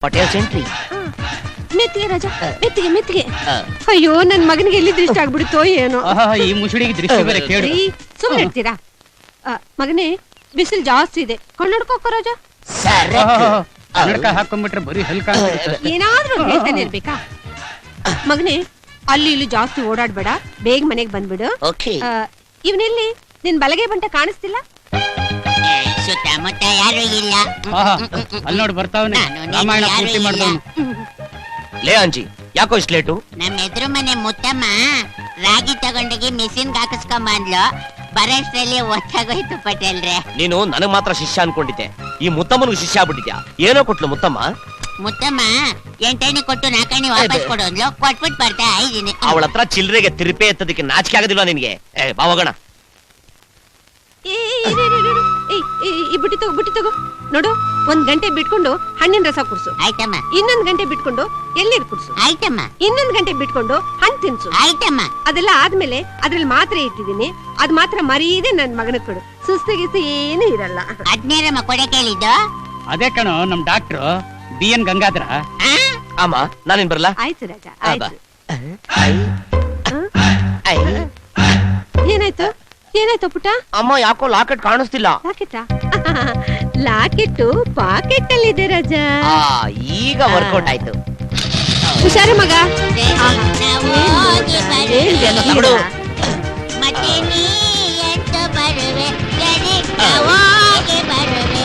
Patel sentry ಮೆತ್ತಿಗೆ ರಾಜ ಮೆತ್ತಿಗೆ ಮೆತ್ತಿಗೆ. ಅಯ್ಯೋ ನನ್ ಮಗನಿಗೆ ಎಲ್ಲಿ ದೃಷ್ಟಿ ಆಗ್ಬಿಡುತ್ತೋ ಏನೋ. ಈ ಮುಸುಡಿಗೆ ದೃಷ್ಟಿ ಬೇರೆ ಕೇಳು. ಸುಮ್ಮನೆ ಇರ್ತೀರಾ? ಮಗನೇ ಬಿಸಿಲು ಜಾಸ್ತಿ ಇದೆ, ಕಣ್ಣಡ್ಕೋಕ ರಾಜ. ಕನ್ನಡಕ ಹಾಕೊಂಡ್ಬಿಟ್ರೆ ಬರೀ ಹಲ್ಕ. ಏನಾದ್ರೂ ಹೇಳ್ತಾನೆ ಇರ್ಬೇಕಾ? ಮಗನೇ ಅಲ್ಲಿ ಇಲ್ಲಿ ಜಾಸ್ತಿ ಓಡಾಡ್ಬೇಡ, ಬೇಗ ಮನೆಗ್ ಬಂದ್ಬಿಡು. ಇವನೆಲ್ಲಿ ನಿನ್ ಬಲಗೈ ಬಂಟ ಕಾಣಿಸ್ತಿಲ್ಲ? ಸುತ್ತಮುತ್ತ ಯಾರು ಇಲ್ಲ. ಅಲ್ಲಿ ನೋಡಿ ಬರ್ತಾವನೆ ರಾಮಾಯಣ ಪೂರ್ತಿ ಮಾಡ್ದವನು. ಲೇ ಅಂಜಿ, ಯಾಕೋ ಇಷ್ಟು ಲೇಟು? ನಮ್ಮ ಎದುರು ಮನೆ ಮುತ್ತಮ್ಮ ರಾಗಿ ತಗೊಂಡೋಗಿ ಮಿಷಿನ್ ಹಾಕಿಸ್ಕೊಂಬ ಅಂದ್ಲು. ಬರೋಷ್ಟ್ರಲ್ಲಿ ಒತ್ತಾಗೋಯ್ತು ಪಟೇಲ್ರೆ. ನೀನು ನನಗ್ ಮಾತ್ರ ಶಿಷ್ಯ ಅನ್ಕೊಂಡಿದ್ದೆ, ಈ ಮುತ್ತಮ್ಮನಿಗೂ ಶಿಷ್ಯ ಆಗ್ಬಿಟ್ಟಿದ್ಯಾ. ಏನೋ ಕೊಟ್ಲು ಮುತ್ತಮ್ಮ? ಮುತ್ತಮ್ಮ 8 ಕೊಟ್ಟು 4 ವಾಪಸ್ ಕೊಡು ಅಂದ್ಲು. ಕೊಟ್ಬಿಟ್ಟು ಬರ್ತಾ ಇದ್ದೀನಿ. ಅವಳ ಹತ್ರ ಚಿಲ್ಲರೆಗೆ ತಿರುಪೆ ಎತ್ತದಕ್ಕೆ ನಾಚಿಕೆ ಆಗೋದಿಲ್ವಾ ನಿನ್ಗೆ? ಬಾವಗಣ ಬುಟ್ಟಿ ತಗೋ ನೋಡು. 1 ಗಂಟೆ ಬಿಟ್ಕೊಂಡು ಹಣ್ಣಿನ ರಸ ಕುಡ್ಸು. ಆಯ್ತಮ್ಮ. ಇನ್ನೊಂದ್ ಗಂಟೆ ಬಿಟ್ಕೊಂಡು ಎಳ್ನೀರ್ ಕುಡ್ಸು. ಆಯ್ತಮ್ಮ. ಇನ್ನೊಂದ್ ಗಂಟೆ ಬಿಟ್ಕೊಂಡು ಹಣ್ಣು ತಿನ್ಸು. ಆಯ್ತಮ್ಮ. ಅದೆಲ್ಲ ಆದ್ಮೇಲೆ ಅದ್ರಲ್ಲಿ ಮಾತ್ರೆ ಇಟ್ಟಿದ್ದೀನಿ, ಅದ್ ಮಾತ್ರ ಮರೀದೆ ನನ್ ಮಗನ ಕೊಡು. ಸುಸ್ತಿಗಿಸ್ತು ಏನು ಇರಲ್ಲ. ಅದ್ನೇರಮ್ಮ ಕೊಡೆ ಕೇಳಿದ್ದು? ಅದೇ ಕಣೋ ನಮ್ ಡಾಕ್ಟ್ರು BN ಗಂಗಾಧರ. ಅಮ್ಮ ನಾನೇನ್ ಬರಲ್ಲ? ಆಯ್ತು ರಾಜ ಆಯ್ತು. ಏನಾಯ್ತು ಏನಾಯ್ತು ಪುಟ್ಟ? ಅಮ್ಮ ಯಾಕೋ ಲಾಕೆಟ್ ಕಾಣಿಸ್ತಿಲ್ಲ. ಲಾಕೆಟಾ? ಲಾಕೆಟ್ ಪಾಕೆಟ್ ಅಲ್ಲಿ ಇದೆ ರಾಜ. ಈಗ ವರ್ಕೌಟ್ ಆಯ್ತು. ಹುಷಾರು ಮಗ. ಮತ್ತೆ ನೀ ಎಂತ ಬರುವೆ, ಹೋಗಿ ಬರುವೆ.